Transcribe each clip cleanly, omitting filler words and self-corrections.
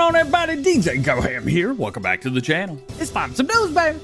on, everybody? DjGoHam here. Welcome back to the channel. It's time for some news, baby.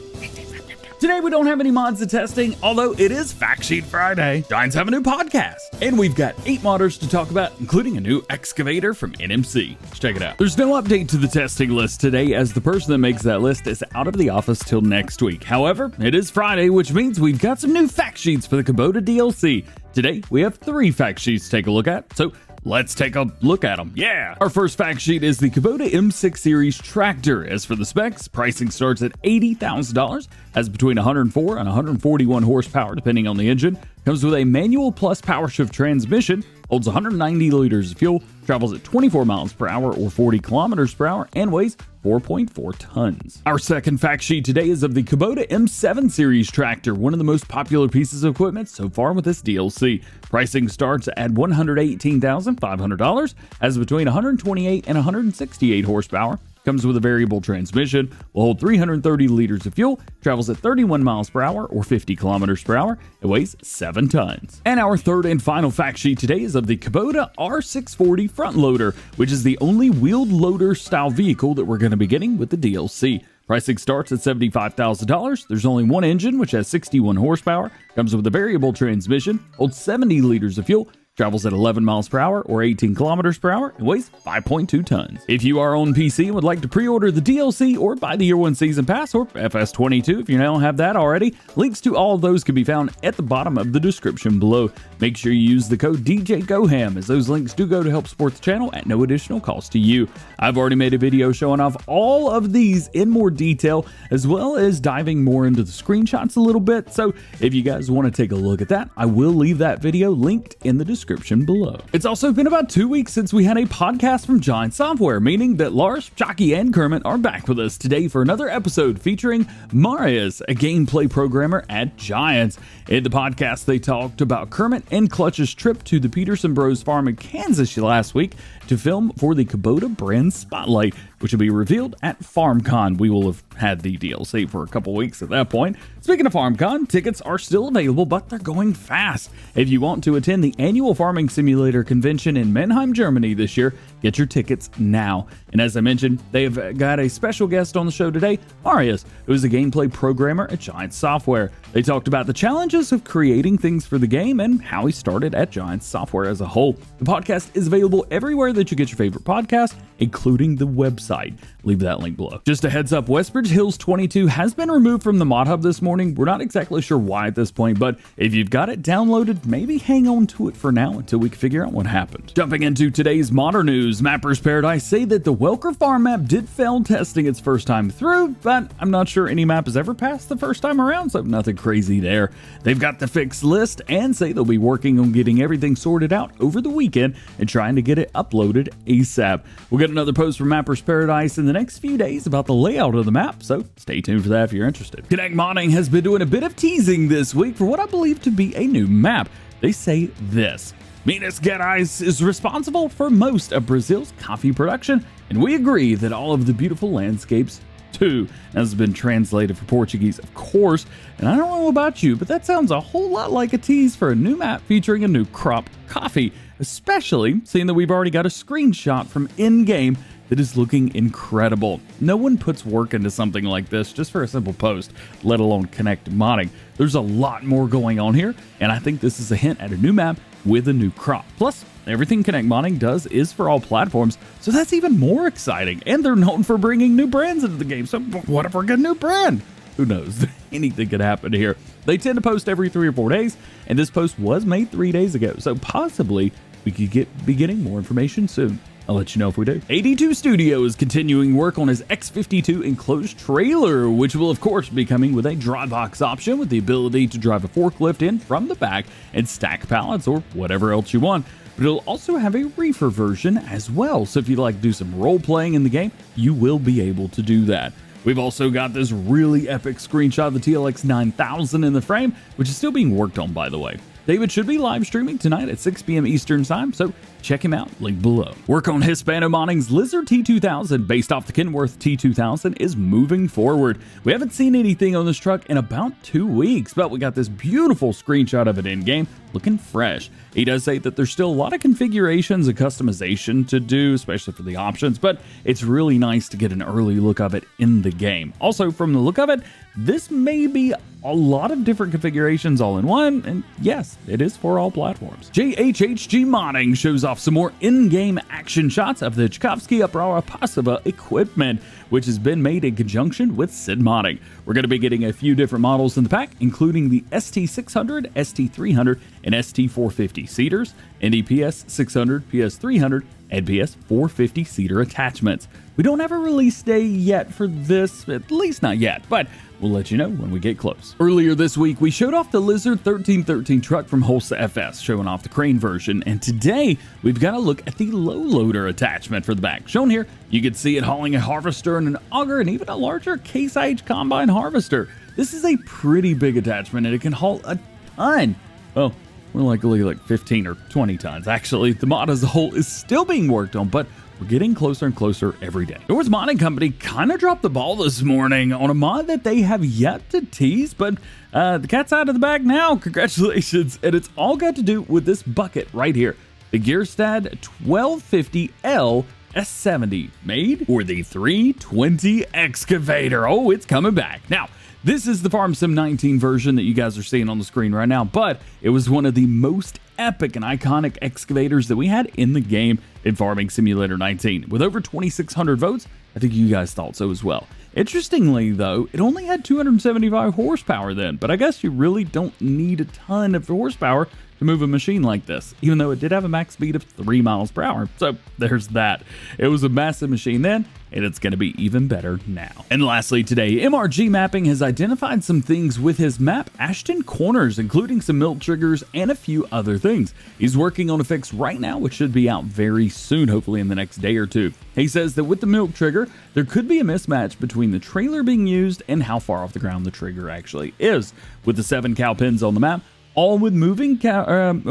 Today we don't have any mods to testing, although it is Fact Sheet Friday. Giants have a new podcast, and we've got 8 modders to talk about, including a new excavator from NMC. Let's check it out. There's no update to the testing list today, as the person that makes that list is out of the office till next week. However, it is Friday, which means we've got some new fact sheets for the Kubota DLC. Today, we have 3 fact sheets to take a look at, so let's take a look at them. Yeah! Our first fact sheet is the Kubota M6 Series tractor. As for the specs, pricing starts at $80,000, has between 104 and 141 horsepower depending on the engine, comes with a manual plus power shift transmission, holds 190 liters of fuel, travels at 24 miles per hour or 40 kilometers per hour, and weighs 4.4 tons. Our second fact sheet today is of the Kubota M7 Series tractor, one of the most popular pieces of equipment so far with this DLC. Pricing starts at $118,500, has between 128 and 168 horsepower, comes with a variable transmission, will hold 330 liters of fuel, travels at 31 miles per hour or 50 kilometers per hour, and weighs 7 tons. And our third and final fact sheet today is of the Kubota R640 front loader, which is the only wheeled loader style vehicle that we're going to be getting with the DLC. Pricing starts at $75,000. There's only one engine, which has 61 horsepower, comes with a variable transmission, holds 70 liters of fuel, travels at 11 miles per hour or 18 kilometers per hour, and weighs 5.2 tons. If you are on PC and would like to pre-order the DLC or buy the Year 1 Season Pass or FS22 if you don't have that already, links to all of those can be found at the bottom of the description below. Make sure you use the code DjGoHam, as those links do go to help support the channel at no additional cost to you. I've already made a video showing off all of these in more detail, as well as diving more into the screenshots a little bit, so if you guys want to take a look at that, I will leave that video linked in the description below. It's also been about 2 weeks since we had a podcast from Giant Software, meaning that Lars, Chucky, and Kermit are back with us today for another episode featuring Marius, a gameplay programmer at Giants. In the podcast, they talked about Kermit and Clutch's trip to the Peterson Bros farm in Kansas last week to film for the Kubota brand Spotlight, which will be revealed at FarmCon. We will have had the DLC for a couple weeks at that point. Speaking of FarmCon, tickets are still available, but they're going fast. If you want to attend the annual farming simulator convention in Mannheim, Germany this year, get your tickets now. And as I mentioned, they have got a special guest on the show today, Marius, who is a gameplay programmer at Giant Software. They talked about the challenges of creating things for the game and how he started at Giant Software as a whole. The podcast is available everywhere that you get your favorite podcast, including the website. Leave that link below. Just a heads up, WestBridge Hills 22 has been removed from the mod hub this morning. We're not exactly sure why at this point, but if you've got it downloaded, maybe hang on to it for now until we can figure out what happened. Jumping into today's modder news, Mappers Paradise say that the Welker Farm map did fail testing its first time through, but I'm not sure any map has ever passed the first time around, so nothing crazy there. They've got the fixed list and say they'll be working on getting everything sorted out over the weekend and trying to get it uploaded ASAP. We'll get another post from Mappers Paradise in the next few days about the layout of the map, so stay tuned for that if you're interested. Connect Modding has been doing a bit of teasing this week for what I believe to be a new map. They say this: Minas Gerais is responsible for most of Brazil's coffee production, and we agree that all of the beautiful landscapes too. That has been translated for Portuguese, of course, and I don't know about you, but that sounds a whole lot like a tease for a new map featuring a new crop coffee, especially seeing that we've already got a screenshot from in-game that is looking incredible. No one puts work into something like this just for a simple post, let alone Connect Modding. There's a lot more going on here, and I think this is a hint at a new map with a new crop. Plus, everything Connect Modding does is for all platforms, so that's even more exciting. And they're known for bringing new brands into the game, so what if we get a new brand? Who knows? Anything could happen here. They tend to post every 3 or 4 days, and this post was made 3 days ago, so possibly we could be getting more information soon. I'll let you know if we do. 82 Studio is continuing work on his X52 Enclosed trailer, which will of course be coming with a dry box option with the ability to drive a forklift in from the back and stack pallets or whatever else you want. But it'll also have a reefer version as well, so if you like to do some role playing in the game, you will be able to do that. We've also got this really epic screenshot of the TLX 9000 in the frame, which is still being worked on, by the way. David should be live streaming tonight at 6 p.m. Eastern Time, so check him out, link below. Work on Hispano Modding's Lizard T2000 based off the Kenworth T2000 is moving forward. We haven't seen anything on this truck in about 2 weeks, but we got this beautiful screenshot of it in game, looking fresh. He does say that there's still a lot of configurations and customization to do, especially for the options, but it's really nice to get an early look of it in the game. Also, from the look of it, this may be a lot of different configurations all in one, and yes, it is for all platforms. JHHG Modding shows off some more in-game action shots of the Czajkowski Mods equipment, which has been made in conjunction with Sid Modding. We're going to be getting a few different models in the pack, including the ST600, ST300, and ST450 seaters, and the PS600, PS300, and PS450 seater attachments. We don't have a release day yet for this, at least not yet, but we'll let you know when we get close. Earlier this week, we showed off the Lizard 1313 truck from Hulsa FS, showing off the crane version, and today we've got a look at the low loader attachment for the back. Shown here, you can see it hauling a harvester and an auger and even a larger Case IH combine harvester. This is a pretty big attachment and it can haul a ton. Well, we're likely like 15 or 20 tons. Actually, the mod as a whole is still being worked on, but we're getting closer and closer every day. North Modding Company kind of dropped the ball this morning on a mod that they have yet to tease, but the cat's out of the bag now. Congratulations. And it's all got to do with this bucket right here. The Gearstad 1250L S70, made for the 320 Excavator. Oh, it's coming back. Now, this is the Farm Sim 19 version that you guys are seeing on the screen right now, but it was one of the most epic and iconic excavators that we had in the game in Farming Simulator 19. With over 2,600 votes, I think you guys thought so as well. Interestingly, though, it only had 275 horsepower then, but I guess you really don't need a ton of horsepower to move a machine like this, even though it did have a max speed of 3 miles per hour. So there's that. It was a massive machine then, and it's going to be even better now. And lastly today, MRG Mapping has identified some things with his map Ashton Corners, including some milk triggers and a few other things. He's working on a fix right now, which should be out very soon, hopefully in the next day or two. He says that with the milk trigger, there could be a mismatch between the trailer being used and how far off the ground the trigger actually is. With the 7 cow pins on the map, all with moving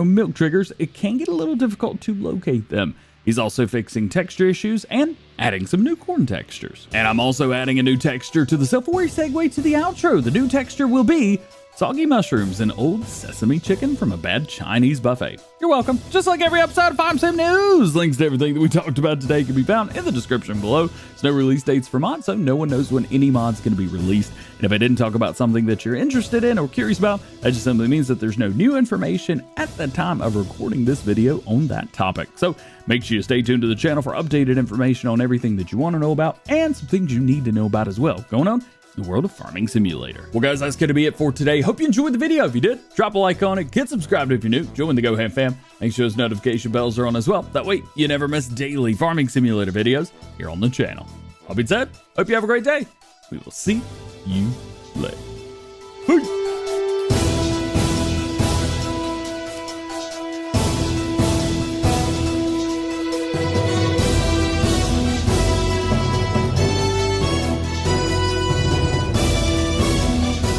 milk triggers, it can get a little difficult to locate them. He's also fixing texture issues and adding some new corn textures. And I'm also adding a new texture to the Selfaware Segue to the outro. The new texture will be soggy mushrooms and old sesame chicken from a bad Chinese buffet. You're welcome. Just like every episode of Farm Sim News, links to everything that we talked about today can be found in the description below. There's no release dates for mods, so no one knows when any mod's going to be released. And if I didn't talk about something that you're interested in or curious about, that just simply means that there's no new information at the time of recording this video on that topic. So make sure you stay tuned to the channel for updated information on everything that you want to know about and some things you need to know about as well going on in the world of Farming Simulator. Well, guys, that's going to be it for today. Hope you enjoyed the video. If you did, drop a like on it, get subscribed if you're new, join the DjGoHam fam, make sure those notification bells are on as well. That way you never miss daily Farming Simulator videos here on the channel. All being said, hope you have a great day. We will see you later. Peace.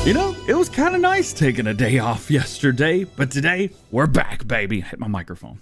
You know, it was kind of nice taking a day off yesterday, but today we're back, baby. Hit my microphone.